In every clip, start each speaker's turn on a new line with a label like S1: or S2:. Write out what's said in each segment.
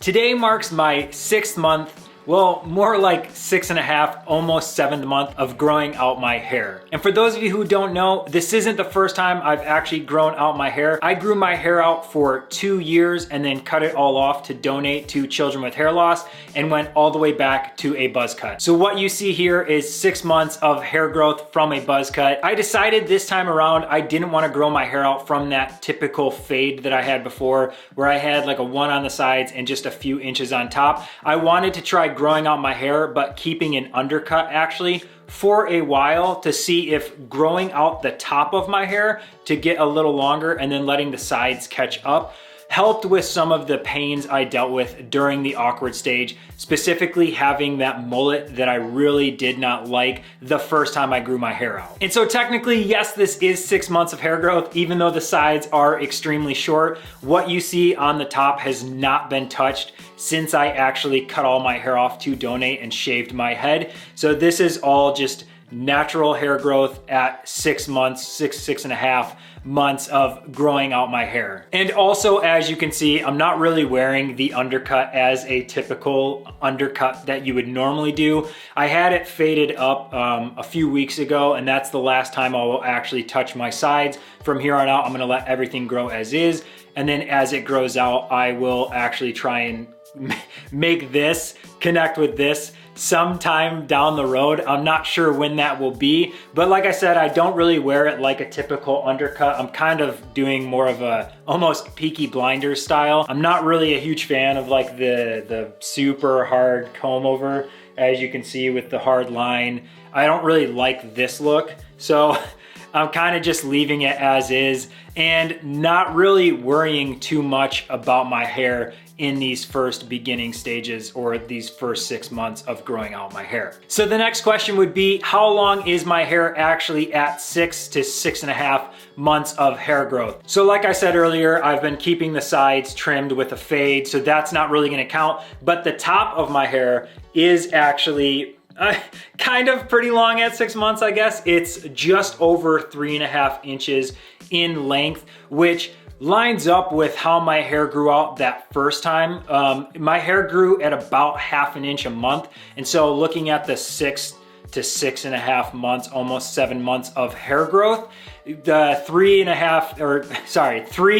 S1: Today marks my 6th month, well, more like 6.5, almost 7th month of growing out my hair. And for those of you who don't know, this isn't the first time I've actually grown out my hair. I grew my hair out for 2 years and then cut it all off to donate to children with hair loss and went all the way back to a buzz cut. So what you see here is 6 months of hair growth from a buzz cut. I decided this time around I didn't want to grow my hair out from that typical fade that I had before, where I had like a 1 on the sides and just a few inches on top. I wanted to try growing out my hair, but keeping an undercut actually for a while to see if growing out the top of my hair to get a little longer and then letting the sides catch up helped with some of the pains I dealt with during the awkward stage, specifically having that mullet that I really did not like the first time I grew my hair out. And so technically, yes, this is 6 months of hair growth, even though the sides are extremely short. What you see on the top has not been touched since I actually cut all my hair off to donate and shaved my head. So this is all just natural hair growth at 6 months, 6.5 months of growing out my hair. And also, as you can see, I'm not really wearing the undercut as a typical undercut that you would normally do. I had it faded up a few weeks ago, and that's the last time I will actually touch my sides. From here on out, I'm gonna let everything grow as is. And then as it grows out, I will actually try and make this connect with this sometime down the road. I'm not sure when that will be, but like I said, I don't really wear it like a typical undercut. I'm kind of doing more of a almost Peaky Blinders style. I'm not really a huge fan of like the super hard comb over, as you can see with the hard line. I don't really like this look, so I'm kind of just leaving it as is and not really worrying too much about my hair in these first beginning stages or these first 6 months of growing out my hair. So the next question would be, how long is my hair actually at 6 to 6.5 months of hair growth? So like I said earlier, I've been keeping the sides trimmed with a fade, so that's not really gonna count, but the top of my hair is actually kind of pretty long at 6 months, I guess. It's just over 3.5 inches in length, which lines up with how my hair grew out that first time. My hair grew at about 1/2 inch a month. And so looking at the 6 to 6.5 months, almost 7 months of hair growth, the 3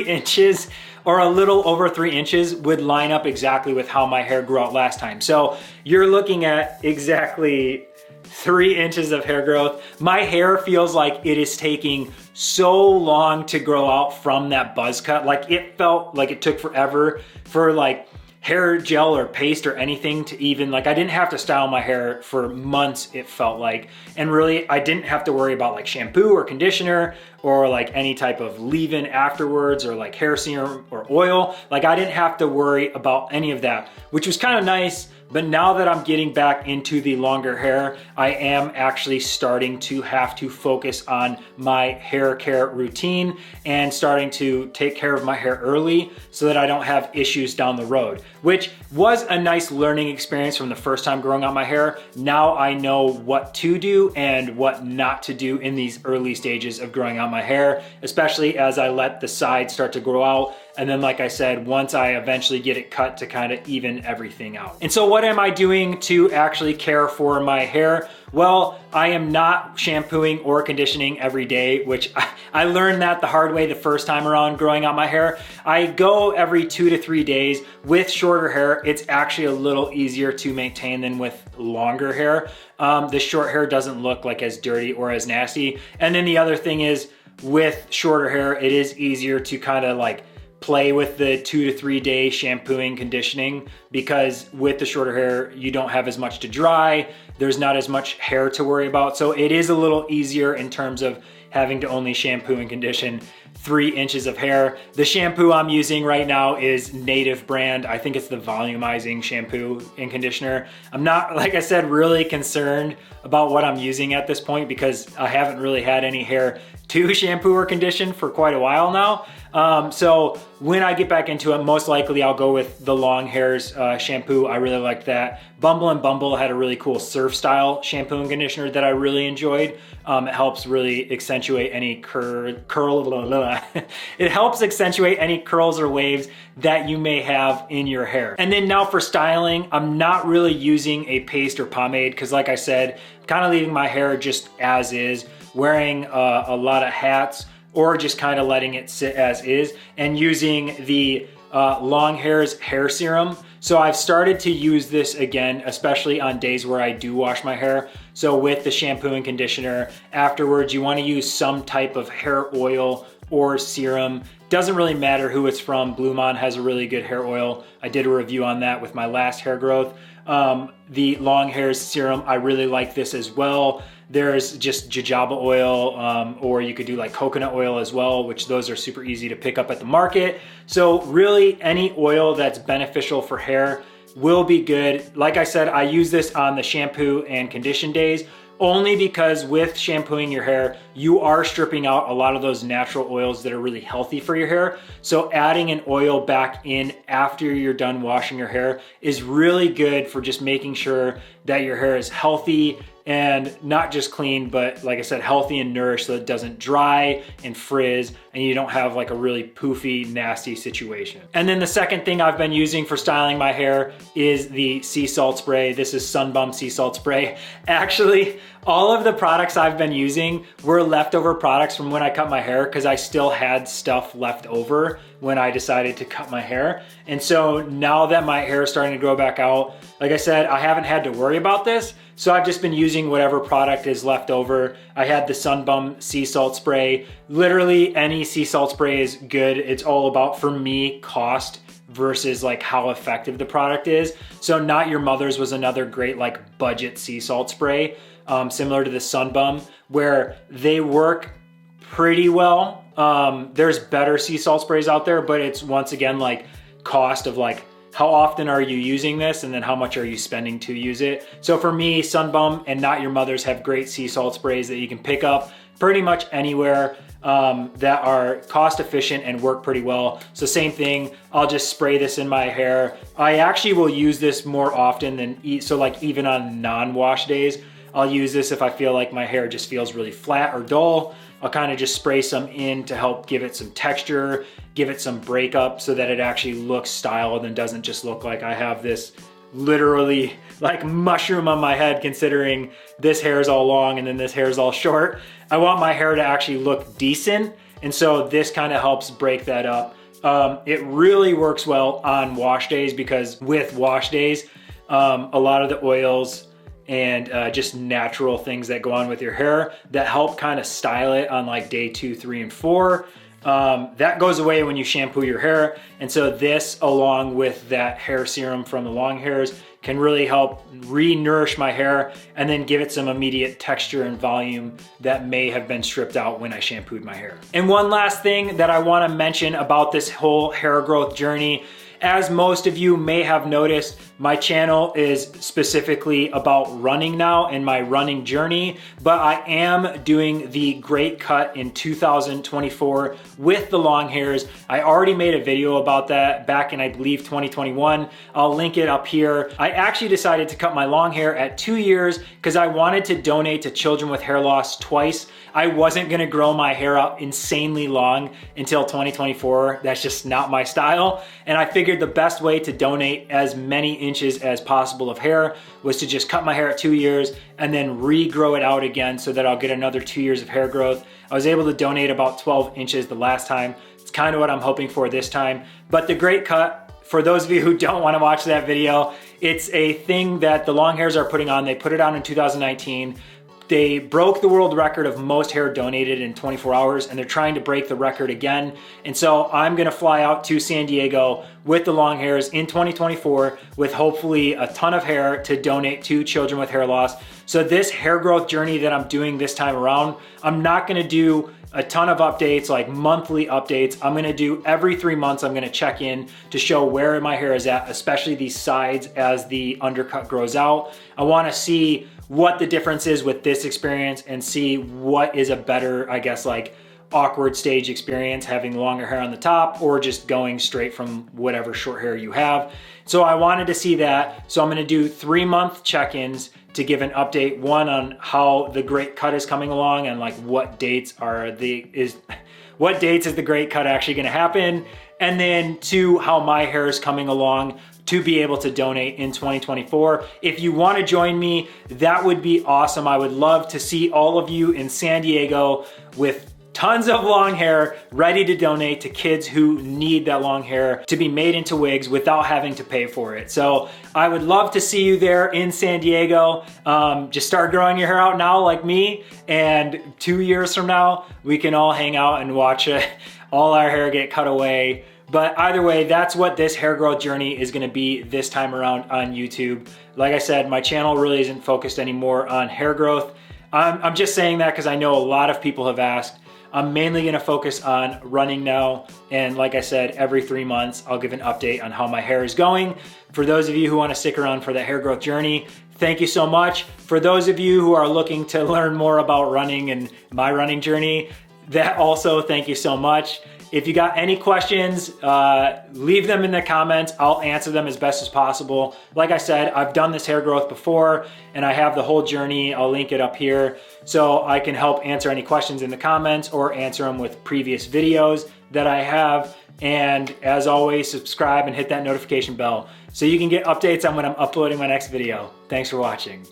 S1: inches or a little over 3 inches would line up exactly with how my hair grew out last time. So you're looking at exactly 3 inches of hair growth. My hair feels like it is taking so long to grow out from that buzz cut. Like it felt like it took forever for like hair gel or paste or anything to even, like I didn't have to style my hair for months, it felt like. And really, I didn't have to worry about like shampoo or conditioner or like any type of leave-in afterwards or like hair serum or oil. Like I didn't have to worry about any of that, which was kind of nice. But now that I'm getting back into the longer hair, I am actually starting to have to focus on my hair care routine and starting to take care of my hair early so that I don't have issues down the road, which was a nice learning experience from the first time growing out my hair. Now I know what to do and what not to do in these early stages of growing out my hair, especially as I let the sides start to grow out. And then, like I said, once I eventually get it cut to kind of even everything out. And so what am I doing to actually care for my hair? Well, I am not shampooing or conditioning every day, which I learned that the hard way the first time around growing out my hair. I go every 2 to 3 days. With shorter hair, it's actually a little easier to maintain than with longer hair. The short hair doesn't look like as dirty or as nasty. And then the other thing is, with shorter hair, it is easier to kind of like play with the 2 to 3 day shampooing, conditioning, because with the shorter hair, you don't have as much to dry. There's not as much hair to worry about. So it is a little easier in terms of having to only shampoo and condition 3 inches of hair. The shampoo I'm using right now is Native brand. I think it's the volumizing shampoo and conditioner. I'm not, like I said, really concerned about what I'm using at this point because I haven't really had any hair to shampoo or condition for quite a while now. So when I get back into it, most likely I'll go with the Long Hairs shampoo. I really like that. Bumble and Bumble had a really cool surf style shampoo and conditioner that I really enjoyed. It helps really accentuate any it helps accentuate any curls or waves that you may have in your hair. And then now for styling, I'm not really using a paste or pomade because like I said, I'm kind of leaving my hair just as is, wearing a lot of hats or just kind of letting it sit as is and using the Long Hairs hair serum. So I've started to use this again, especially on days where I do wash my hair. So with the shampoo and conditioner, afterwards you want to use some type of hair oil or serum. Doesn't really matter who it's from. Blue Mon has a really good hair oil. I did a review on that with my last hair growth. The Long Hairs serum, I really like this as well. There's just jojoba oil, or you could do like coconut oil as well, which those are super easy to pick up at the market. So really any oil that's beneficial for hair will be good. Like I said, I use this on the shampoo and condition days only because with shampooing your hair, you are stripping out a lot of those natural oils that are really healthy for your hair. So adding an oil back in after you're done washing your hair is really good for just making sure that your hair is healthy and not just clean, but like I said, healthy and nourished so it doesn't dry and frizz and you don't have like a really poofy, nasty situation. And then the second thing I've been using for styling my hair is the sea salt spray. This is Sun Bum sea salt spray. Actually, all of the products I've been using were leftover products from when I cut my hair because I still had stuff left over when I decided to cut my hair. And so now that my hair is starting to grow back out, like I said, I haven't had to worry about this. So I've just been using whatever product is left over. I had the Sun Bum sea salt spray. Literally any sea salt spray is good. It's all about, for me, cost versus like how effective the product is. So Not Your Mother's was another great like budget sea salt spray, similar to the Sun Bum, where they work pretty well. There's better sea salt sprays out there, but it's once again like cost of like, how often are you using this and then how much are you spending to use it? So for me, Sun Bum and Not Your Mother's have great sea salt sprays that you can pick up pretty much anywhere that are cost efficient and work pretty well. So same thing, I'll just spray this in my hair. I actually will use this more often than, so like even on non-wash days, I'll use this if I feel like my hair just feels really flat or dull. I'll kind of just spray some in to help give it some texture, give it some breakup so that it actually looks styled and doesn't just look like I have this literally like mushroom on my head, considering this hair is all long and then this hair is all short. I want my hair to actually look decent. And so this kind of helps break that up. It really works well on wash days because with wash days, a lot of the oils and just natural things that go on with your hair that help kind of style it on like day 2, 3, and 4. That goes away when you shampoo your hair. And so this, along with that hair serum from the Long Hairs, can really help re-nourish my hair and then give it some immediate texture and volume that may have been stripped out when I shampooed my hair. And one last thing that I want to mention about this whole hair growth journey, as most of you may have noticed, my channel is specifically about running now and my running journey, but I am doing the Great Cut in 2024 with the Long Hairs. I already made a video about that back in, I believe, 2021. I'll link it up here. I actually decided to cut my long hair at 2 years because I wanted to donate to children with hair loss twice. I wasn't gonna grow my hair out insanely long until 2024. That's just not my style. And I figured the best way to donate as many inches as possible of hair was to just cut my hair at 2 years and then regrow it out again so that I'll get another 2 years of hair growth. I was able to donate about 12 inches the last time. It's kind of what I'm hoping for this time. But the Great Cut, for those of you who don't want to watch that video, it's a thing that the Long Hairs are putting on. They put it on in 2019. They broke the world record of most hair donated in 24 hours, and they're trying to break the record again. And so I'm gonna fly out to San Diego with the Long Hairs in 2024 with hopefully a ton of hair to donate to children with hair loss. So this hair growth journey that I'm doing this time around, I'm not gonna do a ton of updates, like monthly updates. I'm gonna do every 3 months, I'm gonna check in to show where my hair is at, especially these sides as the undercut grows out. I wanna see what the difference is with this experience and see what is a better, I guess, like awkward stage experience, having longer hair on the top or just going straight from whatever short hair you have. So I wanted to see that. So I'm gonna do 3-month check-ins to give an update, one on how the great cut is coming along and like what dates is the great cut actually gonna happen, and then 2, how my hair is coming along to be able to donate in 2024. If you wanna join me, that would be awesome. I would love to see all of you in San Diego with tons of long hair ready to donate to kids who need that long hair to be made into wigs without having to pay for it. So I would love to see you there in San Diego. Just start growing your hair out now like me, and 2 years from now, we can all hang out and watch all our hair get cut away. But either way, that's what this hair growth journey is gonna be this time around on YouTube. Like I said, my channel really isn't focused anymore on hair growth. I'm just saying that because I know a lot of people have asked. I'm mainly gonna focus on running now. And like I said, every 3 months, I'll give an update on how my hair is going. For those of you who wanna stick around for the hair growth journey, thank you so much. For those of you who are looking to learn more about running and my running journey, that also, thank you so much. If you got any questions, leave them in the comments. I'll answer them as best as possible. Like I said, I've done this hair growth before and I have the whole journey. I'll link it up here so I can help answer any questions in the comments or answer them with previous videos that I have. And as always, subscribe and hit that notification bell so you can get updates on when I'm uploading my next video. Thanks for watching.